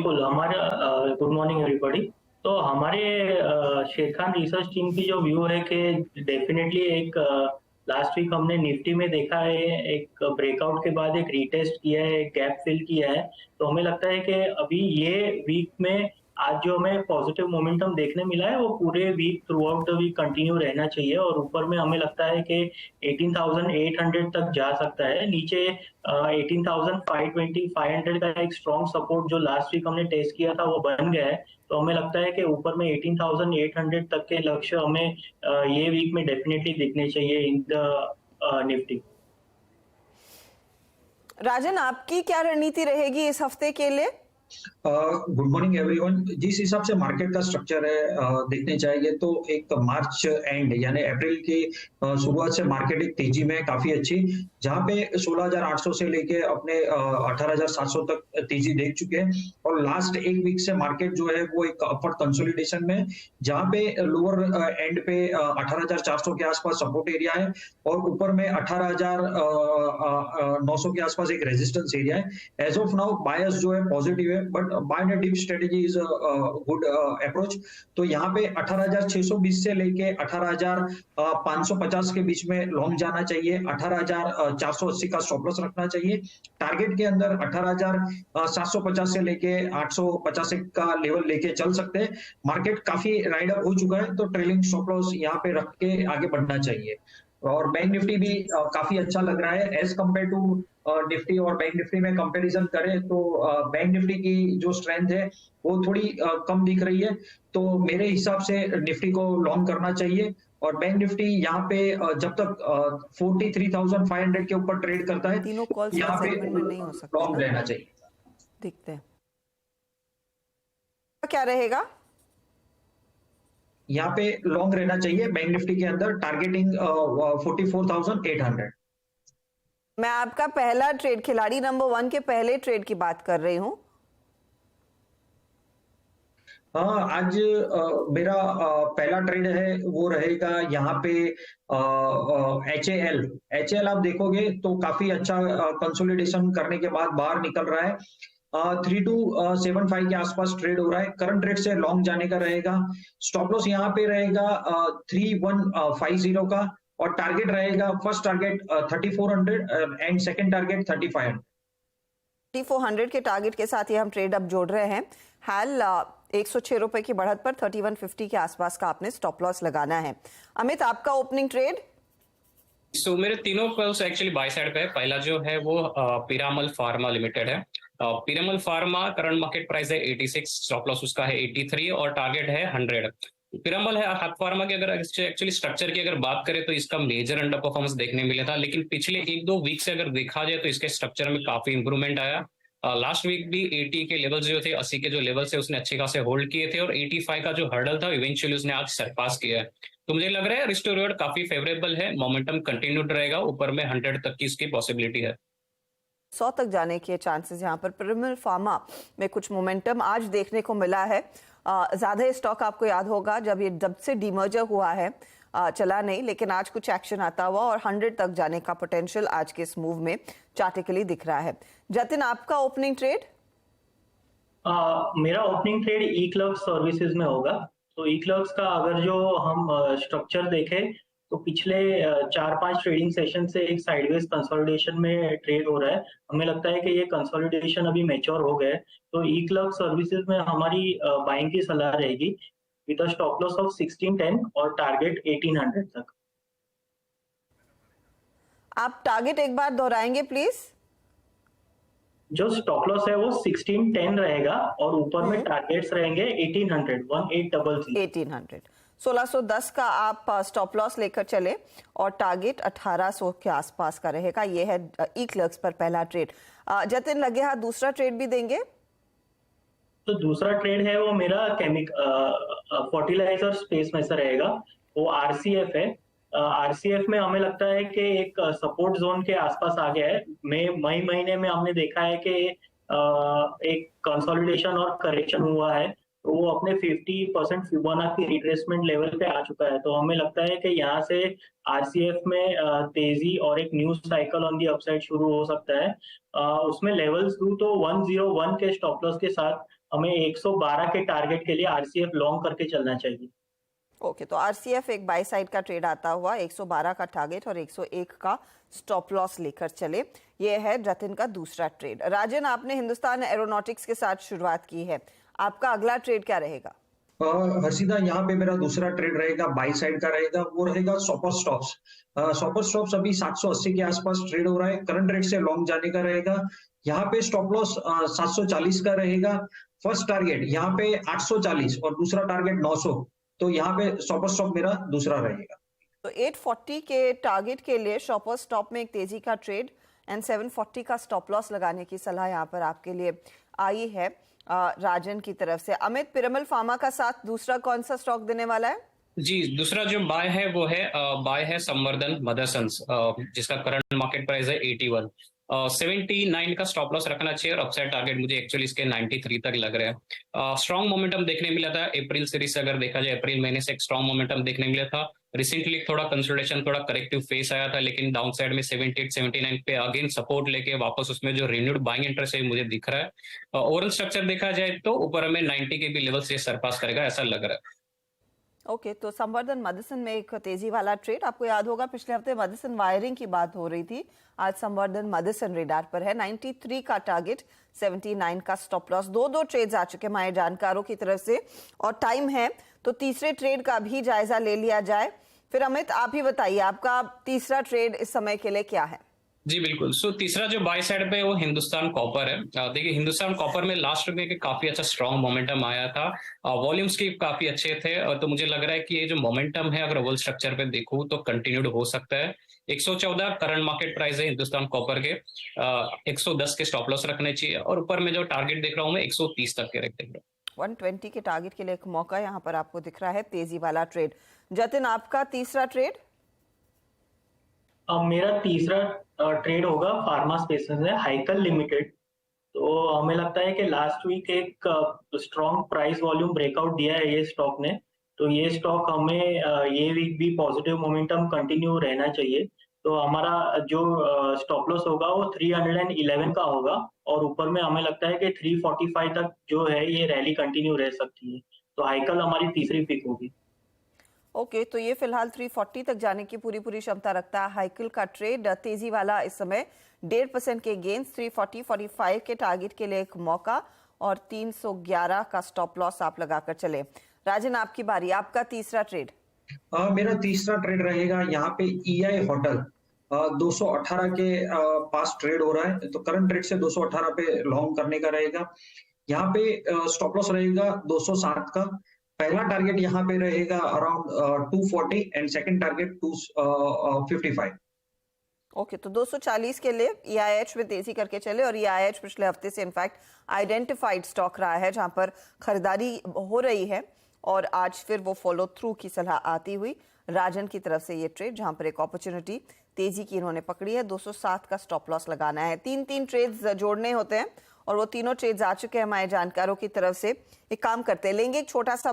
बिल्कुल, हमारा good morning everybody. तो हमारे शेर खान रिसर्च टीम की जो व्यू है कि डेफिनेटली एक लास्ट वीक हमने निफ्टी में देखा है, एक ब्रेकआउट के बाद एक रीटेस्ट किया है, एक गैप फिल किया है। तो हमें लगता है कि अभी ये वीक में आज जो हमें पॉजिटिव मोमेंटम देखने मिला है, वो पूरे week throughout the week continue रहना चाहिए और ऊपर में हमें लगता है कि 18,800 तक जा सकता है। नीचे 18,520 500 का एक स्ट्रॉन्ग सपोर्ट जो लास्ट वीक हमने टेस्ट किया था वो बन गया है। तो हमें लगता है कि ऊपर में 18,800 तक के लक्ष्य हमें ये वीक में डेफिनेटली दिखने चाहिए इन द निफ्टी। राजन, आपकी क्या रणनीति रहेगी इस हफ्ते के लिए? Good morning everyone. जिस हिसाब से मार्केट का स्ट्रक्चर है देखने चाहिए तो एक मार्च एंड यानी अप्रैल की शुरुआत से मार्केट एक तेजी में काफी अच्छी, जहां पे 16,800 से लेके अपने 18,700 तक तेजी देख चुके हैं और लास्ट एक वीक से मार्केट जो है वो एक अपवर्ड कंसोलिडेशन में, जहां पे लोअर एंड पे 18,400 के आसपास सपोर्ट एरिया है और ऊपर में 18,900 के आसपास एक रेजिस्टेंस एरिया है। एज ऑफ नाउ बायस जो है पॉजिटिव है, but buy and dip strategy is good approach. तो यहाँ पे 18,620 से लेके 18,550 के बीच में लॉन्ग जाना चाहिए, 18,480 का स्टॉप लॉस रखना चाहिए। टारगेट के अंदर 18,750 से लेके 850 का लेवल लेके चल सकते हैं। मार्केट काफी राइड अप हो चुका है तो ट्रेलिंग स्टॉप लॉस यहाँ पे रख के आगे बढ़ना चाहिए। और बैंक निफ्टी भी काफी अच्छा लग रहा है एज कम्पेयर टू निफ्टी, और बैंक निफ्टी में कंपैरिजन करें तो बैंक निफ्टी की जो स्ट्रेंथ है वो थोड़ी कम दिख रही है। तो मेरे हिसाब से निफ्टी को लॉन्ग करना चाहिए और बैंक निफ्टी यहाँ पे जब तक 43,500 के ऊपर ट्रेड करता है तीनों कॉल्स यहाँ पे नहीं हो सकते, लॉन्ग रहना चाहिए। देखते हैं क्या रहेगा। यहाँ पे लॉन्ग रहना चाहिए बैंक निफ्टी के अंदर, टारगेटिंग 44,800। मैं आपका पहला ट्रेड, खिलाड़ी नंबर 1 के पहले ट्रेड की बात कर रही हूँ। आज मेरा पहला ट्रेड है वो रहेगा यहाँ पे HAL आप देखोगे तो काफी अच्छा कंसोलिडेशन करने के बाद बाहर निकल रहा है। 3275 के आसपास ट्रेड हो रहा है, करंट रेट से लॉन्ग जाने का रहेगा। स्टॉप लॉस यहाँ पे रहेगा 3150 का और टारगेट रहेगा, first target 3400 and second target 3500। 3400 के टारगेट के साथ ही हम ट्रेड अब जोड़ रहे हैं। हाल 106 रुपए की बढ़त पर 3150 के आसपास का आपने स्टॉप लॉस लगाना है। अमित, आपका ओपनिंग ट्रेड? मेरे तीनों कॉल्स एक्चुअली बाय साइड पे है। पहला जो है वो पीरामल फार्मा लिमिटेड है। Piramal pharma current market price है 86, स्टॉप लॉस उसका है 83 और टारगेट है 100। पिरामल है हाथ फार्मा की अगर एक्चुअली स्ट्रक्चर की अगर बात करें तो इसका मेजर अंडर परफॉर्मेंस देखने मिला था, लेकिन पिछले 1-2 वीक से अगर देखा जाए तो इसके स्ट्रक्चर में काफी इंप्रूवमेंट आया। लास्ट वीक भी 80 के लेवल्स जो थे, 80 के जो लेवल्स है उसने अच्छे खासे होल्ड किए थे और 85 का जो हर्डल था इवेंचुअली उसने आज सरपास किया है। तो मुझे लग रहा है रिस्क टू रिवॉर्ड काफी फेवरेबल है, मोमेंटम कंटिन्यूड रहेगा, ऊपर में 100 तक की इसकी पॉसिबिलिटी है। 100 तक जाने के चांसेस यहाँ पर पिरामल फार्मा में कुछ मोमेंटम आज देखने को मिला है। ज्यादा स्टॉक आपको याद होगा जब से डीमर्जर हुआ है चला नहीं, लेकिन आज कुछ एक्शन आता हुआ और 100 तक जाने का पोटेंशियल आज के इस मूव में चार्टिकली दिख रहा है। जतिन, आपका ओपनिंग ट्रेड? मेरा ओपनिंग ट्रेड ई-क्लर्क्स सर्विसेज में होगा। तो ई-क्लर्क्स का अगर जो हम स्ट्रक्चर देखें तो पिछले 4-5 ट्रेडिंग सेशन से एक साइडवेज कंसोलिडेशन में ट्रेड हो रहा है। हमें लगता है कि ये कंसोलिडेशन अभी मैच्योर हो गया है, तो ई-क्लर्क्स सर्विसेज में हमारी बाइंग की सलाह रहेगी with a stop loss of 1610 और टारगेट 1800 तक। आप टारगेट एक बार दोहराएंगे प्लीज? जो स्टॉप लॉस है वो 1610 रहेगा और ऊपर में टारगेट्स रहेंगे 1800, 1800। 1610 का आप स्टॉप लॉस लेकर चले और टारगेट 1800 के आसपास का रहेगा। ये है ई-क्लर्क्स पर पहला ट्रेड। जतिन, लगे हाथ दूसरा ट्रेड भी देंगे? तो दूसरा ट्रेड है वो मेरा फर्टिलाइजर स्पेस में से रहेगा, वो आरसीएफ है। आरसीएफ में हमें लगता है कि एक सपोर्ट जोन के आसपास आ गया है। मई महीने में हमने देखा है कि एक कंसोलिडेशन और करेक्शन हुआ है, तो वो अपने 50% फिबोनाची रिट्रेसमेंट लेवल पे आ चुका है। तो हमें लगता है कि यहाँ से आरसीएफ में तेजी और एक new cycle on the upside शुरू हो सकता है। उसमें लेवल्स दूं तो 101 के स्टॉप लॉस के साथ हमें 112 के टारगेट के लिए आरसीएफ लॉन्ग करके चलना चाहिए। ओके, तो आरसीएफ एक बाई साइड का ट्रेड आता हुआ 112 का टारगेट और 101 का स्टॉप लॉस लेकर चले। ये है जतिन का दूसरा ट्रेड। राजन, आपने हिंदुस्तान एरोनॉटिक्स के साथ शुरुआत की है, आपका अगला ट्रेड क्या रहेगा? हर्षिता, यहाँ पे मेरा दूसरा ट्रेड रहेगा, बाई साइड का रहेगा, वो रहेगा सॉपर स्टॉप्स। सॉपर स्टॉप्स अभी 780 के आसपास ट्रेड हो रहा है, करंट रेट से लॉन्ग जाने का रहेगा। यहाँ पे स्टॉप लॉस 740 का रहेगा। फर्स्ट टारगेट यहाँ पे 840 और दूसरा टारगेट 900। तो यहाँ पे सॉपर स्टॉप मेरा दूसरा रहेगा। तो 840 के टारगेट के लिए शॉपर स्टॉप में एक तेजी का ट्रेड एंड 740 का स्टॉप लॉस लगाने की सलाह यहाँ पर आपके लिए आई है राजन की तरफ से। अमित, पिरामल फार्मा का साथ दूसरा कौन सा स्टॉक देने वाला है? जी, दूसरा जो बाय है वो है बाय है संवर्धन मदरसन्स, जिसका करंट मार्केट प्राइस है 81। 79 का स्टॉप लॉस रखना चाहिए और अपसाइड टारगेट मुझे एक्चुअली इसके 93 तक लग रहे हैं। स्ट्रॉन्ग मोमेंटम देखने मिला था अप्रैल सीरीज से, अगर देखा जाए अप्रैल महीने से एक स्ट्रॉन्ग मोमेंटम देखने मिला था। रिसेंटली थोड़ा कंसोलिडेशन, थोड़ा करेक्टिव फेस आया था, लेकिन डाउन साइड में 78 79 पे अगेन सपोर्ट लेके वापस उसमें जो रिन्यूड बाइंग इंटरेस्ट है मुझे दिख रहा है। ओवरऑल स्ट्रक्चर देखा जाए तो ऊपर हमें 90 के भी लेवल से सरपास करेगा ऐसा लग रहा है। ओके, तो संवर्धन मदरसन में एक तेजी वाला ट्रेड। आपको याद होगा पिछले हफ्ते मदरसन वायरिंग की बात हो रही थी, आज संवर्धन मदरसन रेडार पर है। 93 का टारगेट, 79 का स्टॉप लॉस। दो ट्रेड्स आ चुके हमारे जानकारों की तरफ से और टाइम है तो तीसरे ट्रेड का भी जायजा ले लिया जाए। फिर अमित, आप ही बताइए, आपका तीसरा ट्रेड इस समय के लिए क्या है? जी बिल्कुल। सो तीसरा जो बाय साइड पे है वो हिंदुस्तान कॉपर है। देखिए हिंदुस्तान कॉपर में लास्ट में काफी अच्छा स्ट्रॉन्ग मोमेंटम आया था, वॉल्यूम्स की काफी अच्छे थे, तो मुझे लग रहा है कि ये जो मोमेंटम है अगर ओवल स्ट्रक्चर पे देखूं तो कंटिन्यूड हो सकता है। 114 करंट मार्केट प्राइस है हिंदुस्तान कॉपर के। 110 के स्टॉप लॉस रखने चाहिए और ऊपर में जो टारगेट देख रहा हूँ मैं 130 तक के रेट देख रहा हूँ। 120 के टारगेट के लिए एक मौका यहाँ पर आपको दिख रहा है, तेजी वाला ट्रेड। जतिन, आपका तीसरा ट्रेड? मेरा तीसरा ट्रेड होगा फार्मा स्पेसेस में, हाइकल लिमिटेड। तो हमें लगता है कि लास्ट वीक एक स्ट्रॉन्ग प्राइस वॉल्यूम ब्रेकआउट दिया है ये स्टॉक ने। तो ये स्टॉक हमें ये वीक भी पॉजिटिव मोमेंटम कंटिन्यू रहना चाहिए। तो हमारा जो स्टॉप लॉस होगा वो 311 का होगा और ऊपर में हमें लगता है कि 345 तक जो है ये रैली कंटिन्यू रह सकती है। तो हाइकल हमारी तीसरी पिक होगी। ओके, तो ये फिलहाल 340 तक जाने की पूरी क्षमता रखता है हाइकल का ट्रेड, तेजी वाला इस समय 1.5% के गेंस, 340-45 के टारगेट के लिए एक मौका और 311 का स्टॉप लॉस आप लगाकर चले। राजन, आपकी बारी, आपका तीसरा ट्रेड? मेरा तीसरा ट्रेड रहेगा यहाँ पे EI होटल। 218 के पास ट्रेड हो रहा है, तो करंट रेट से 218 पे लॉन्ग करने का रहेगा। यहाँ पे स्टॉप लॉस रहेगा 207 का। पहला टारगेट यहाँ पे रहेगा around 240 and second target 255। Okay, तो 240 के लिए EIH में तेजी करके चले और EIH पिछले हफ्ते से इनफैक्ट आइडेंटिफाइड स्टॉक रहा है जहां पर खरीदारी हो रही है और आज फिर वो फॉलो थ्रू की सलाह आती हुई राजन की तरफ से ये ट्रेड, जहां पर एक अपॉर्चुनिटी तेजी की इन्होंने पकड़ी है। 207 का स्टॉप लॉस लगाना है। तीन ट्रेड्स जोड़ने होते हैं और वो तीनों ट्रेड्स आ चुके हैं हमारे जानकारों की तरफ से। एक काम करते हैं, लेंगे एक छोटा सा